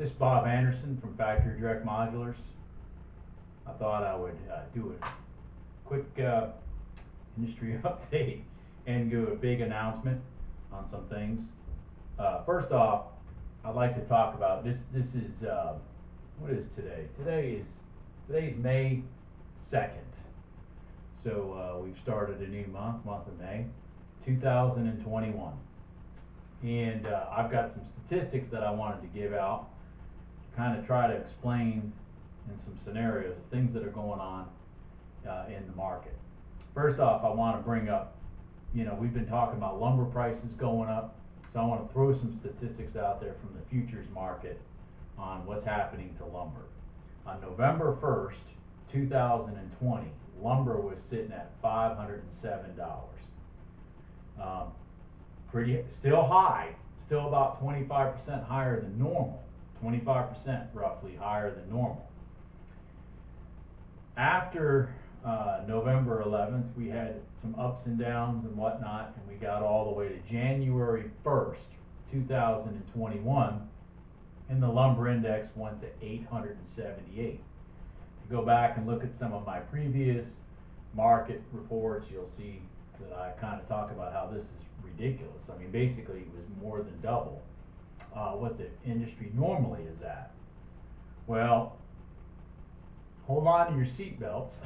This is Bob Anderson from Factory Direct Modulars. I thought I would do a quick industry update and do a big announcement on some things. First off, I'd like to talk about this. This is what is today? Today's May 2nd. So we've started a new month of May, 2021, and I've got some statistics that I wanted to give out, kind of try to explain in some scenarios of things that are going on in the market. First off, I want to bring up, we've been talking about lumber prices going up, so I want to throw some statistics out there from the futures market on what's happening to lumber. On November 1st, 2020, lumber was sitting at $507. Still high, still about 25% higher than normal, 25% roughly higher than normal. After November 11th, we had some ups and downs and whatnot, and we got all the way to January 1st, 2021, and the lumber index went to 878. If you go back and look at some of my previous market reports, you'll see that I kind of talk about how this is ridiculous. I mean, basically it was more than double what the industry normally is at. Well, hold on to your seatbelts,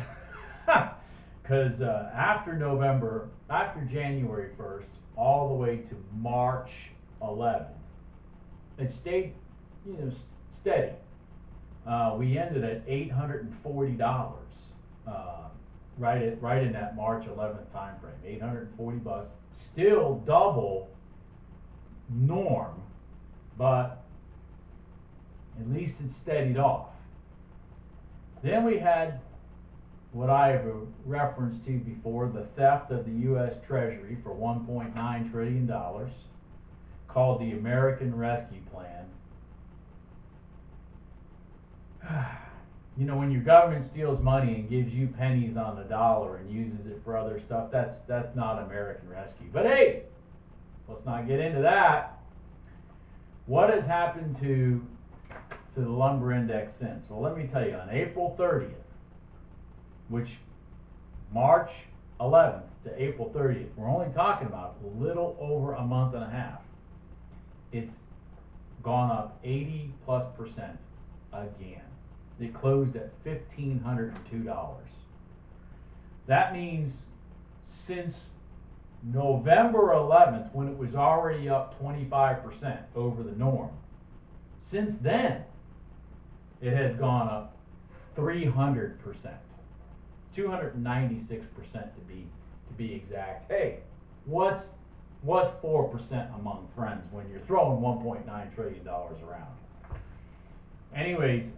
because after January 1st, all the way to March 11th, it stayed, steady. We ended at $840, right in that March 11th time frame, $840, still double norm, but at least it steadied off. Then we had what I have referenced to before, the theft of the U.S. Treasury for $1.9 trillion, called the American Rescue Plan. When your government steals money and gives you pennies on the dollar and uses it for other stuff, that's not American Rescue. But hey, let's not get into that. What has happened to the lumber index since? Well, let me tell you, on April 30th, which March 11th to April 30th, we're only talking about a little over a month and a half. It's gone up 80+% again. It closed at $1,502. That means since November 11th, when it was already up 25% over the norm, since then it has gone up 300%, 296% to be exact. Hey, what's 4% among friends when you're throwing $1.9 trillion around? Anyways,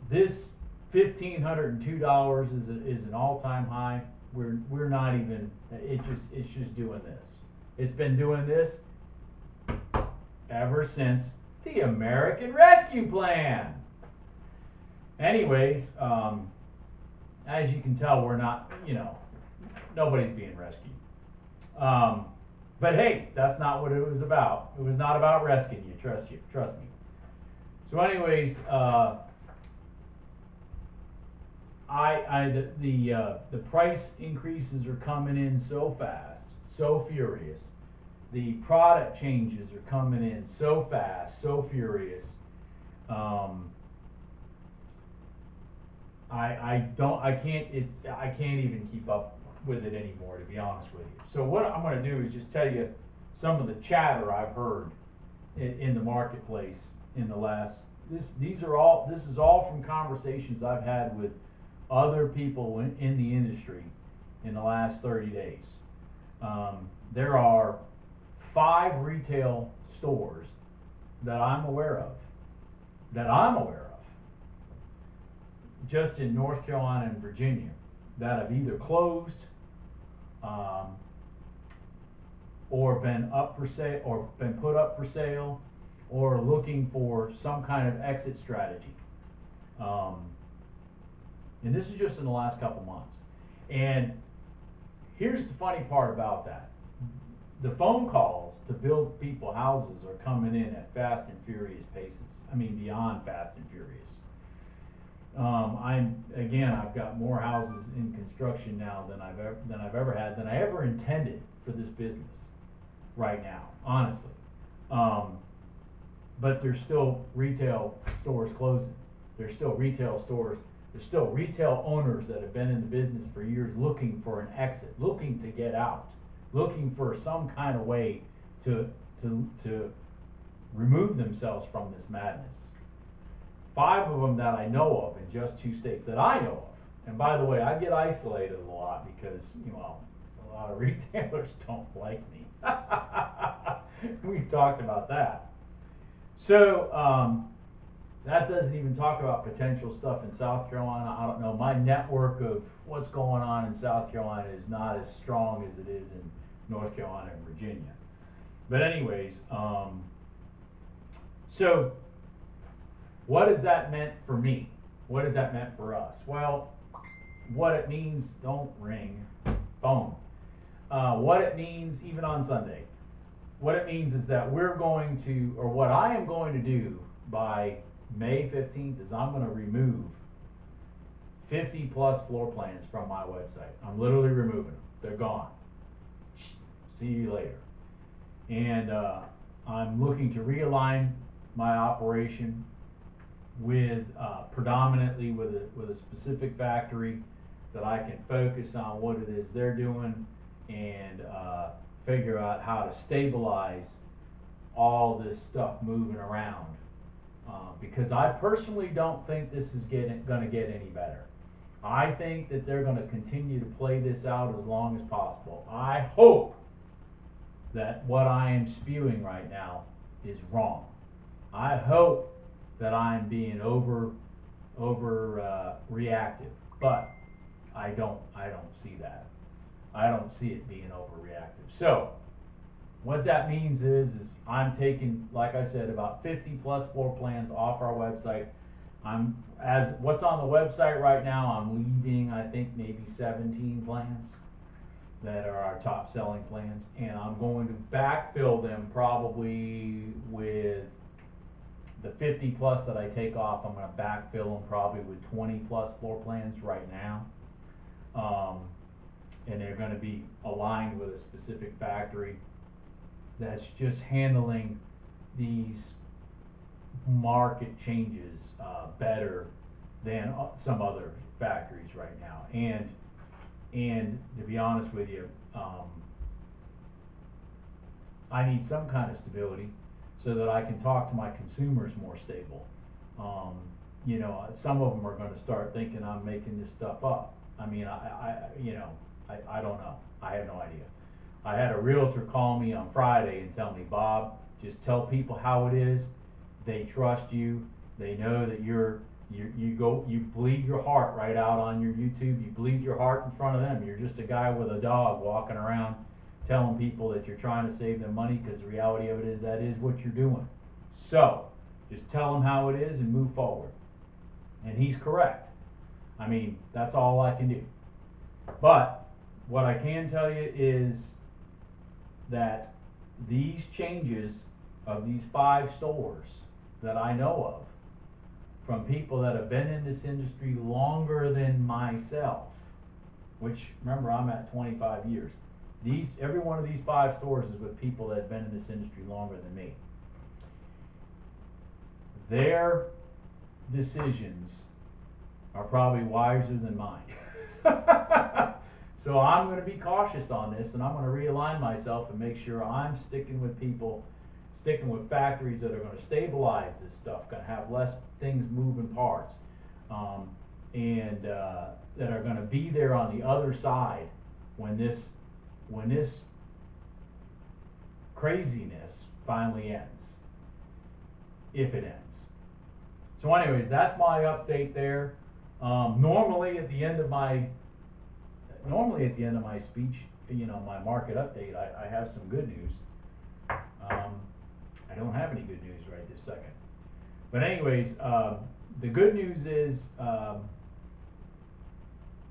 this $1,502 is an all-time high. We're not even. It's just doing this. It's been doing this ever since the American Rescue Plan. Anyways, as you can tell, we're not. Nobody's being rescued. But hey, that's not what it was about. It was not about rescuing you. Trust me. So anyways, the price increases are coming in so fast, so furious. The product changes are coming in so fast, so furious. I can't even keep up with it anymore, to be honest with you. So what I'm going to do is just tell you some of the chatter I've heard in the marketplace in the last. This is all from conversations I've had with other people in the industry in the last 30 days. There are 5 retail stores that I'm aware of, just in North Carolina and Virginia, that have either closed or been up for sale, or been put up for sale, or looking for some kind of exit strategy. And this is just in the last couple months. And here's the funny part about that. the phone calls to build people houses are coming in at fast and furious paces. I mean, beyond fast and furious. I've got more houses in construction now than I've ever had, than I ever intended for this business right now, honestly. But there's still retail stores closing. There's still retail stores. There's still retail owners that have been in the business for years looking for an exit, looking to get out, looking for some kind of way to remove themselves from this madness. 5 of them that I know of in just 2 states that I know of. And by the way, I get isolated a lot because, a lot of retailers don't like me. We've talked about that. So, that doesn't even talk about potential stuff in South Carolina. I don't know. My network of what's going on in South Carolina is not as strong as it is in North Carolina and Virginia. But anyways, so what has that meant for me? What has that meant for us? Well, what it means, don't ring, phone. What it means, even on Sunday, what it means is that we're going to, or what I am going to do by May 15th is I'm going to remove 50 plus floor plans from my website. I'm literally removing them. They're gone. See you later. And I'm looking to realign my operation with predominantly with a specific factory that I can focus on what it is they're doing and figure out how to stabilize all this stuff moving around. Because I personally don't think this is going to get any better. I think that they're going to continue to play this out as long as possible. I hope that what I am spewing right now is wrong. I hope that I'm being reactive, but I don't see that. I don't see it being overreactive. So what that means is I'm taking, like I said, about 50 plus floor plans off our website. What's on the website right now, I'm leaving, I think, maybe 17 plans that are our top selling plans, and I'm going to backfill them probably with the 50 plus that I take off. I'm going to backfill them probably with 20 plus floor plans right now. And they're going to be aligned with a specific factory that's just handling these market changes better than some other factories right now. And to be honest with you, I need some kind of stability so that I can talk to my consumers more stable. Some of them are going to start thinking I'm making this stuff up. I mean, I don't know. I have no idea. I had a realtor call me on Friday and tell me, Bob, just tell people how it is. They trust you. They know that you bleed your heart right out on your YouTube. You bleed your heart in front of them. You're just a guy with a dog walking around telling people that you're trying to save them money, because the reality of it is that is what you're doing. So just tell them how it is and move forward. And he's correct. I mean, that's all I can do. But what I can tell you is that these changes of these 5 stores that I know of, from people that have been in this industry longer than myself, which, remember, I'm at 25 years. Every one of these 5 stores is with people that have been in this industry longer than me. Their decisions are probably wiser than mine. So I'm going to be cautious on this, and I'm going to realign myself and make sure I'm sticking with factories that are going to stabilize this stuff, going to have less things moving parts, and that are going to be there on the other side when this craziness finally ends, if it ends. So anyways, that's my update there. Normally at the end of my speech, my market update, I have some good news. I don't have any good news right this second. But anyways, the good news is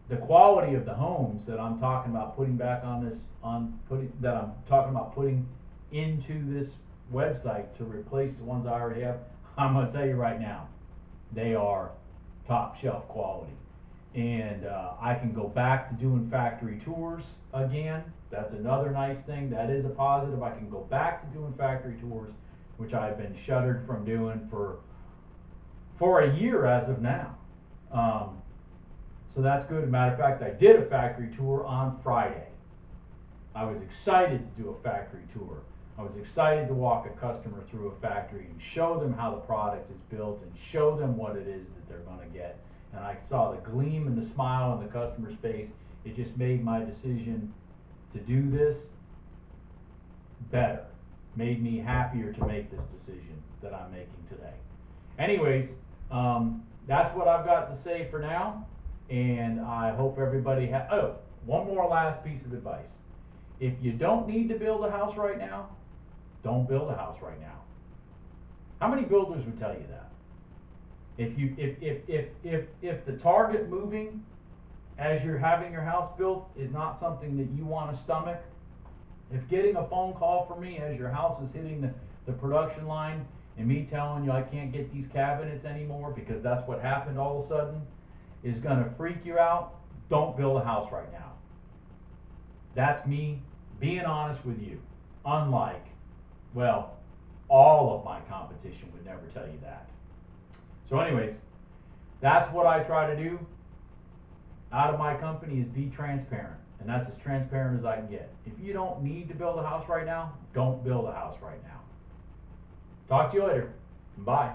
the quality of the homes that I'm talking about putting back that I'm talking about putting into this website to replace the ones I already have, I'm gonna tell you right now, they are top shelf quality. And I can go back to doing factory tours again. That's another nice thing. That is a positive. I can go back to doing factory tours, which I've been shuttered from doing for a year as of now. So that's good. Matter of fact, I did a factory tour on Friday. I was excited to do a factory tour. I was excited to walk a customer through a factory and show them how the product is built and show them what it is that they're gonna get. And I saw the gleam and the smile on the customer's face. It just made my decision to do this better. Made me happier to make this decision that I'm making today. Anyways, that's what I've got to say for now. And I hope everybody one more last piece of advice. If you don't need to build a house right now, don't build a house right now. How many builders would tell you that? If the target moving as you're having your house built is not something that you want to stomach, if getting a phone call from me as your house is hitting the production line and me telling you I can't get these cabinets anymore because that's what happened all of a sudden is gonna freak you out, don't build a house right now. That's me being honest with you. Unlike, well, all of my competition would never tell you that. So anyways, that's what I try to do out of my company is be transparent. And that's as transparent as I can get. If you don't need to build a house right now, don't build a house right now. Talk to you later. Bye.